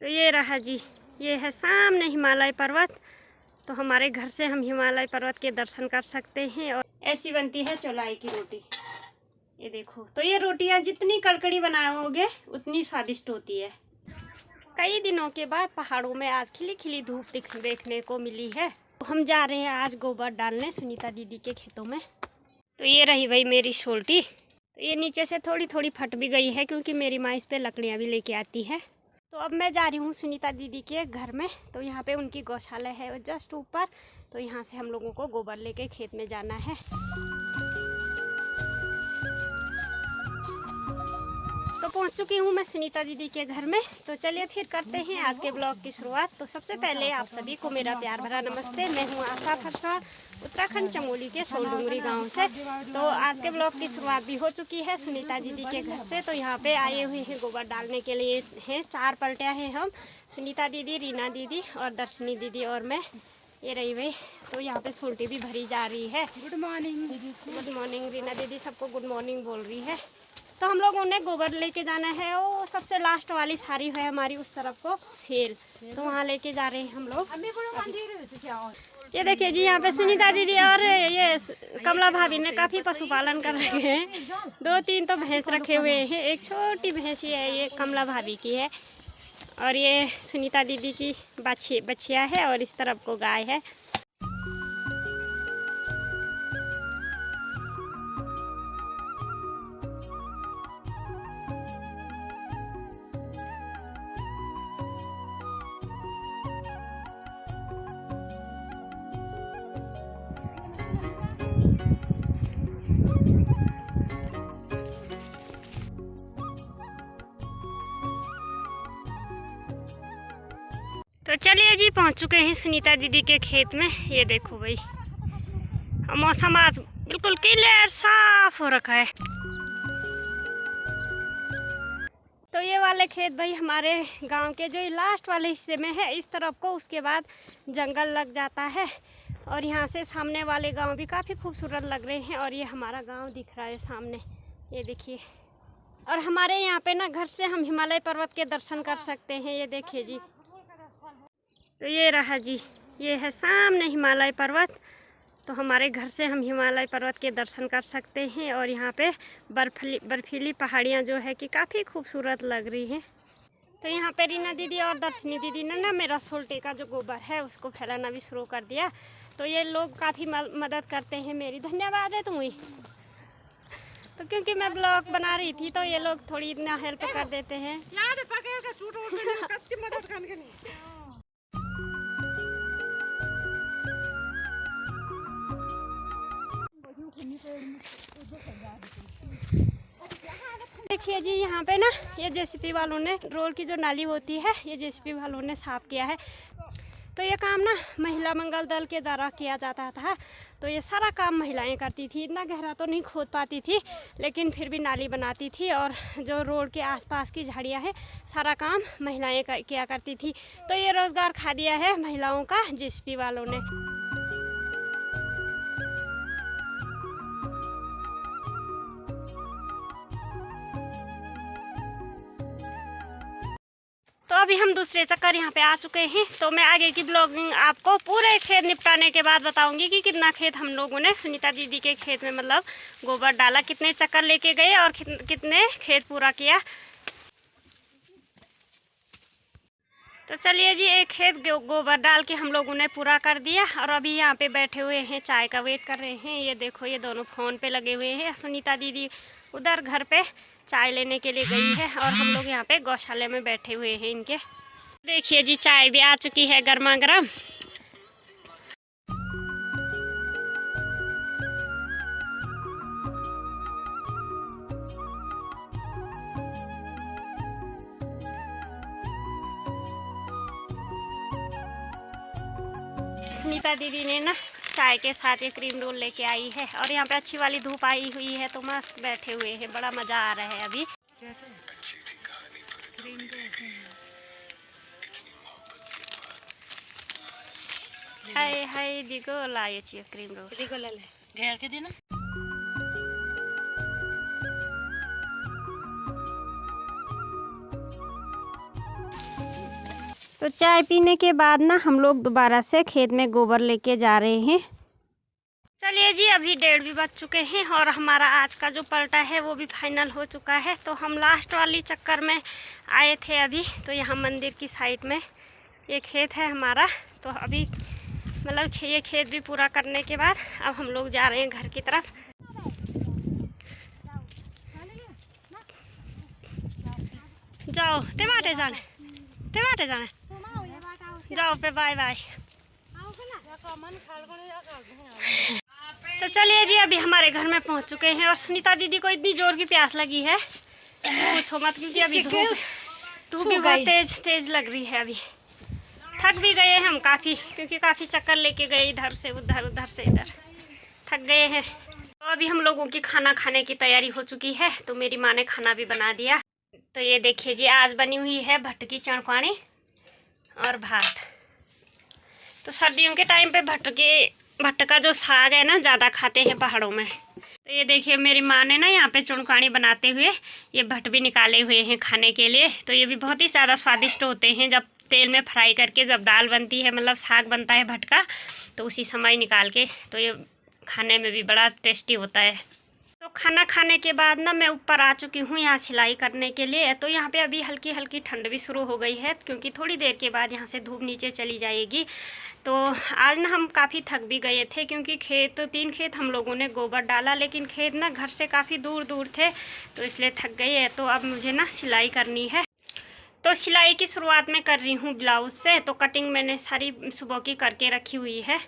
तो ये रहा जी, ये है सामने हिमालय पर्वत। तो हमारे घर से हम हिमालय पर्वत के दर्शन कर सकते हैं। और ऐसी बनती है चौलाई की रोटी। ये देखो, तो ये रोटियां जितनी कड़कड़ी बनाओगे उतनी स्वादिष्ट होती है। कई दिनों के बाद पहाड़ों में आज खिली खिली धूप देखने को मिली है। तो हम जा रहे हैं आज गोबर डालने सुनीता दीदी के खेतों में। तो ये रही भाई मेरी शोल्टी। तो ये नीचे से थोड़ी थोड़ी फट भी गई है क्योंकि मेरी माँ इस पे लकड़ियाँ भी लेके आती है। तो अब मैं जा रही हूँ सुनीता दीदी के घर में। तो यहाँ पे उनकी गौशाला है जस्ट ऊपर। तो यहाँ से हम लोगों को गोबर लेके खेत में जाना है। तो पहुँच चुकी हूँ मैं सुनीता दीदी के घर में। तो चलिए फिर करते हैं आज के ब्लॉग की शुरुआत। तो सबसे पहले आप सभी को मेरा प्यार भरा नमस्ते। मैं हूँ आशा फरसाण, उत्तराखंड चमोली के सोलडुंगरी गांव से। तो आज के ब्लॉग की शुरुआत भी हो चुकी है सुनीता दीदी के घर से। तो यहाँ पे आए हुए हैं गोबर डालने के लिए हैं 4 पलटियाँ हैं हम, सुनीता दीदी, रीना दीदी और दर्शनी दीदी और मैं। ये रही भाई। तो यहाँ पे सोल्टी भी भरी जा रही है। Good morning. Good morning Reena दीदी सबको गुड मॉर्निंग बोल रही है। तो हम लोगों ने गोबर लेके जाना है। वो सबसे लास्ट वाली सारी है हमारी उस तरफ को सेल। तो वहाँ लेके जा रहे हैं हम लोग। ये देखिए जी, यहाँ पे सुनीता दीदी और ये कमला भाभी ने काफ़ी पशुपालन कर रखे हैं। 2-3 तो भैंस रखे हुए हैं। एक छोटी भैंसी है, ये कमला भाभी की है। और ये सुनीता दीदी की बच्चिया है और इस तरफ को गाय है। तो चलिए जी, पहुंच चुके हैं सुनीता दीदी के खेत में। ये देखो भाई, मौसम आज बिल्कुल क्लियर साफ हो रखा है। तो ये वाले खेत भाई हमारे गांव के जो लास्ट वाले हिस्से में है इस तरफ को, उसके बाद जंगल लग जाता है। और यहाँ से सामने वाले गांव भी काफ़ी खूबसूरत लग रहे हैं। और ये हमारा गांव दिख रहा है सामने, ये देखिए। और हमारे यहाँ पे ना घर से हम हिमालय पर्वत के दर्शन कर सकते हैं। ये देखिए जी, तो ये रहा जी, ये है सामने हिमालय पर्वत। तो हमारे घर से हम हिमालय पर्वत के दर्शन कर सकते हैं। और यहाँ पे बर्फीली पहाड़ियाँ जो है कि काफ़ी खूबसूरत लग रही हैं। तो यहाँ पे रीना दीदी और दर्शनी दीदी ने ना मेरा सोल्टे का जो गोबर है उसको फैलाना भी शुरू कर दिया। तो ये लोग काफ़ी मदद करते हैं मेरी। धन्यवाद है तुम्हें। तो क्योंकि मैं ब्लॉग बना रही थी तो ये लोग थोड़ी इतना हेल्प कर देते हैं। देखिए जी, यहाँ पे ना ये जेसीबी वालों ने रोड की जो नाली होती है ये जेसीबी वालों ने साफ किया है। तो ये काम ना महिला मंगल दल के द्वारा किया जाता था। तो ये सारा काम महिलाएं करती थी। इतना गहरा तो नहीं खोद पाती थी लेकिन फिर भी नाली बनाती थी। और जो रोड के आसपास की झाड़ियाँ हैं सारा काम महिलाएं किया करती थी। तो ये रोज़गार खा दिया है महिलाओं का जेसीबी वालों ने। तो अभी हम दूसरे चक्कर यहाँ पे आ चुके हैं। तो मैं आगे की ब्लॉगिंग आपको पूरे खेत निपटाने के बाद बताऊंगी कि कितना खेत हम लोगों ने सुनीता दीदी के खेत में मतलब गोबर डाला, कितने चक्कर लेके गए और कितने खेत पूरा किया। तो चलिए जी, एक खेत गोबर डाल के हम लोगों ने पूरा कर दिया। और अभी यहाँ पे बैठे हुए हैं, चाय का वेट कर रहे हैं। ये देखो, ये दोनों फ़ोन पे लगे हुए हैं। सुनीता दीदी उधर घर पे चाय लेने के लिए गई है और हम लोग यहाँ पे गौशाले में बैठे हुए हैं इनके। देखिए जी, चाय भी आ चुकी है गर्मा गर्म। सुनीता दीदी ने ना चाय के साथ ये क्रीम रोल लेके आई है। और यहाँ पे अच्छी वाली धूप आई हुई है तो मस्त बैठे हुए हैं, बड़ा मज़ा आ रहा है अभी। हाय हाय दिगो लायो छियो क्रीम रोल दिगो ले घेर के दिन। तो चाय पीने के बाद ना हम लोग दोबारा से खेत में गोबर लेके जा रहे हैं। चलिए जी, अभी 1:30 भी बज चुके हैं और हमारा आज का जो पलटा है वो भी फाइनल हो चुका है। तो हम लास्ट वाली चक्कर में आए थे अभी। तो यहाँ मंदिर की साइड में ये खेत है हमारा। तो अभी मतलब ये खेत भी पूरा करने के बाद अब हम लोग जा रहे हैं घर की तरफ। जाओ ते बाटे जाने जाओ पे, बाय बाय। तो चलिए जी, अभी हमारे घर में पहुंच चुके हैं और सुनीता दीदी को इतनी जोर की प्यास लगी है पूछो मत, क्योंकि अभी धूप भी बहुत तेज लग रही है। अभी थक भी गए हैं हम काफ़ी, क्योंकि काफ़ी चक्कर लेके गए इधर से उधर, उधर से इधर, थक गए हैं। तो अभी हम लोगों की खाना खाने की तैयारी हो चुकी है। तो मेरी माँ ने खाना भी बना दिया। तो ये देखिए जी, आज बनी हुई है भट्ट की चणपानी और भात। तो सर्दियों के टाइम पे भट्ट का जो साग है ना, ज़्यादा खाते हैं पहाड़ों में। तो ये देखिए मेरी माँ ने ना यहाँ पे चुनकानी बनाते हुए ये भट्ट भी निकाले हुए हैं खाने के लिए। तो ये भी बहुत ही ज़्यादा स्वादिष्ट होते हैं। जब तेल में फ्राई करके जब दाल बनती है, मतलब साग बनता है भट्ट का, तो उसी समय निकाल के, तो ये खाने में भी बड़ा टेस्टी होता है। तो खाना खाने के बाद ना मैं ऊपर आ चुकी हूँ यहाँ सिलाई करने के लिए। तो यहाँ पे अभी हल्की हल्की ठंड भी शुरू हो गई है, क्योंकि थोड़ी देर के बाद यहाँ से धूप नीचे चली जाएगी। तो आज ना हम काफ़ी थक भी गए थे, क्योंकि 3 खेत हम लोगों ने गोबर डाला, लेकिन खेत ना घर से काफ़ी दूर दूर थे, तो इसलिए थक गए हैं। तो अब मुझे ना सिलाई करनी है। तो सिलाई की शुरुआत में कर रही हूँ ब्लाउज़ से। तो कटिंग मैंने सारी सुबह की करके रखी हुई है।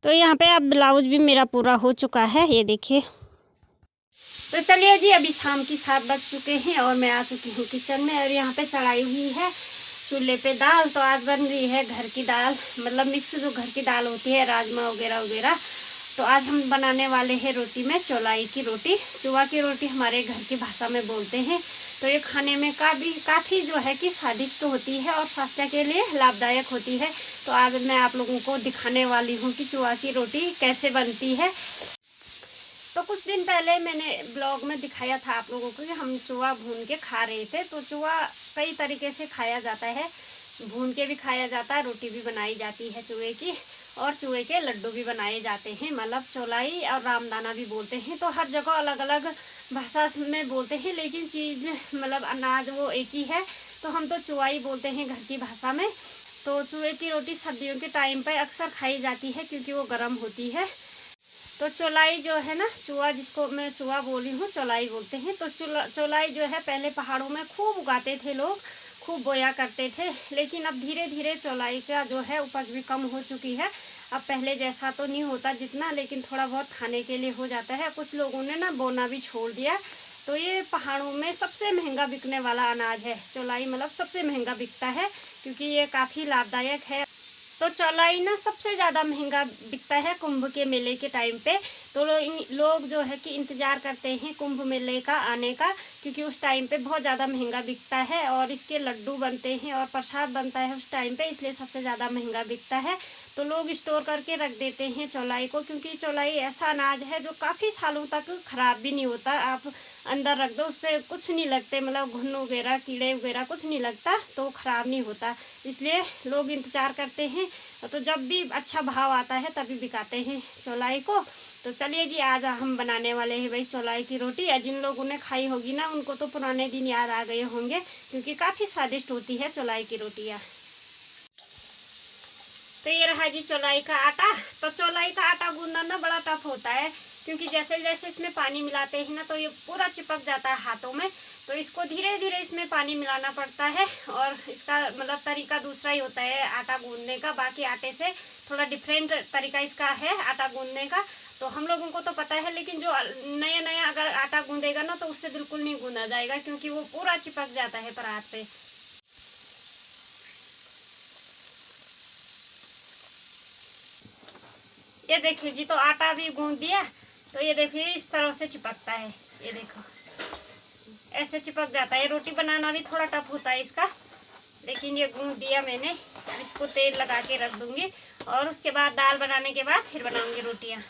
तो यहाँ पे अब ब्लाउज़ भी मेरा पूरा हो चुका है, ये देखिए। तो चलिए जी, अभी शाम की 7 बज चुके हैं और मैं आ चुकी हूँ किचन में। और यहाँ पे चढ़ाई हुई है चूल्हे पे दाल। तो आज बन रही है घर की दाल, मतलब मिक्स जो घर की दाल होती है, राजमा वगैरह वगैरह। तो आज हम बनाने वाले हैं रोटी में चौलाई की रोटी। चूहा की रोटी हमारे घर की भाषा में बोलते हैं। तो ये खाने में काफ़ी जो है कि स्वादिष्ट होती है और स्वास्थ्य के लिए लाभदायक होती है। तो आज मैं आप लोगों को दिखाने वाली हूँ कि चूहा की रोटी कैसे बनती है। तो कुछ दिन पहले मैंने ब्लॉग में दिखाया था आप लोगों को कि हम चूहा भून के खा रहे थे। तो चूहा कई तरीके से खाया जाता है, भून के भी खाया जाता है, रोटी भी बनाई जाती है चूहे की, और चूहे के लड्डू भी बनाए जाते हैं, मतलब चौलाई और रामदाना भी बोलते हैं। तो हर जगह अलग अलग भाषा में बोलते हैं, लेकिन चीज़ मतलब अनाज वो एक ही है। तो हम तो चुवाई बोलते हैं घर की भाषा में। तो चूहे की रोटी सर्दियों के टाइम पर अक्सर खाई जाती है, क्योंकि वो गर्म होती है। तो चौलाई जो है ना, चूहा जिसको मैं चूहा बोली हूँ, चौलाई बोलते हैं। तो चौलाई जो है पहले पहाड़ों में खूब उगाते थे लोग, खूब बोया करते थे। लेकिन अब धीरे धीरे चौलाई का जो है उपज भी कम हो चुकी है। अब पहले जैसा तो नहीं होता जितना, लेकिन थोड़ा बहुत खाने के लिए हो जाता है। कुछ लोगों ने ना बोना भी छोड़ दिया। तो ये पहाड़ों में सबसे महंगा बिकने वाला अनाज है चौलाई, मतलब सबसे महंगा बिकता है, क्योंकि ये काफ़ी लाभदायक है। तो चौलाई ना सबसे ज़्यादा महंगा बिकता है कुंभ के मेले के टाइम पे। तो लोग जो है कि इंतज़ार करते हैं कुंभ मेले का आने का, क्योंकि उस टाइम पे बहुत ज़्यादा महंगा बिकता है और इसके लड्डू बनते हैं और प्रसाद बनता है उस टाइम पे, इसलिए सबसे ज़्यादा महंगा बिकता है। तो लोग स्टोर करके रख देते हैं चौलाई को, क्योंकि चौलाई ऐसा अनाज है जो काफ़ी सालों तक ख़राब भी नहीं होता। आप अंदर रख दो, उस पर कुछ नहीं लगते, मतलब घुन वगैरह कीड़े वगैरह कुछ नहीं लगता, तो ख़राब नहीं होता। इसलिए लोग इंतज़ार करते हैं। तो जब भी अच्छा भाव आता है तभी बिकाते हैं चौलाई को। तो चलिए जी, आज हम बनाने वाले हैं भाई चौलाई की रोटी। जिन लोगों ने खाई होगी ना, उनको तो पुराने दिन याद आ गए होंगे, क्योंकि काफ़ी स्वादिष्ट होती है चौलाई की रोटियाँ। तो ये रहा जी चौलाई का आटा। तो चौलाई का आटा गूंदना ना बड़ा टफ होता है, क्योंकि जैसे जैसे इसमें पानी मिलाते हैं ना, तो ये पूरा चिपक जाता है हाथों में। तो इसको धीरे धीरे इसमें पानी मिलाना पड़ता है, और इसका मतलब तरीका दूसरा ही होता है आटा गूंदने का। बाकी आटे से थोड़ा डिफरेंट तरीका इसका है आटा गूंदने का। तो हम लोगों को तो पता है, लेकिन जो नया नया अगर आटा गूंदेगा ना, तो उससे बिल्कुल नहीं गूंदा जाएगा, क्योंकि वो पूरा चिपक जाता है परात पे। ये देखिए जी, तो आटा भी गूंद दिया। तो ये देखिए इस तरह से चिपकता है, ये देखो ऐसे चिपक जाता है। रोटी बनाना भी थोड़ा टफ होता है इसका, लेकिन ये गूंद दिया मैंने। इसको तेल लगा के रख दूंगी और उसके बाद दाल बनाने के बाद फिर बनाऊंगी रोटियां।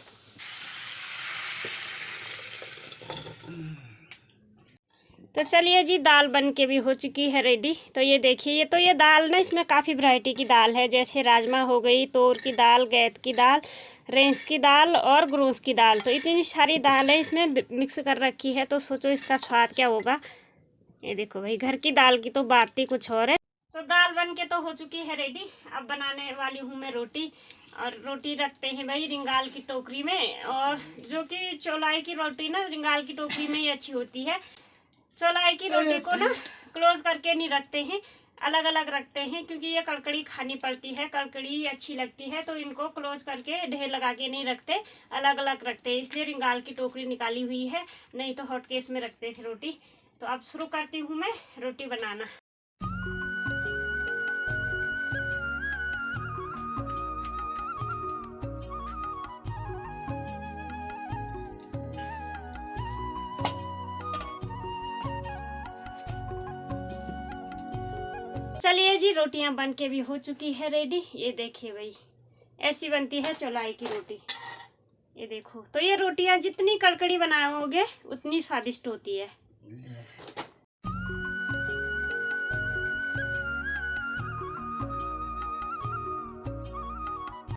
तो चलिए जी, दाल बन के भी हो चुकी है रेडी। तो ये देखिए, ये दाल ना, इसमें काफ़ी वैरायटी की दाल है, जैसे राजमा हो गई, तोर की दाल, गैत की दाल, रेंस की दाल और ग्रोस की दाल। तो इतनी सारी दाल है इसमें मिक्स कर रखी है, तो सोचो इसका स्वाद क्या होगा। ये देखो भाई, घर की दाल की तो बात ही कुछ और है। तो दाल बन के तो हो चुकी है रेडी। अब बनाने वाली हूँ मैं रोटी। और रोटी रखते हैं भाई रिंगाल की टोकरी में, और जो कि चौलाई की रोटी ना रिंगाल की टोकरी में ही अच्छी होती है। चौलाई की रोटी को ना क्लोज करके नहीं रखते हैं, अलग अलग रखते हैं, क्योंकि ये कड़कड़ी खानी पड़ती है, कड़कड़ी अच्छी लगती है। तो इनको क्लोज करके ढेर लगा के नहीं रखते, अलग अलग रखते हैं। इसलिए रिंगाल की टोकरी निकाली हुई है, नहीं तो हॉट केस में रखते थे रोटी। तो अब शुरू करती हूँ मैं रोटी बनाना। चलिए जी, रोटियां बन के भी हो चुकी है रेडी। ये देखिए भाई, ऐसी बनती है चौलाई की रोटी। ये देखो, तो ये रोटियां जितनी कड़कड़ी बनाओगे उतनी स्वादिष्ट होती है।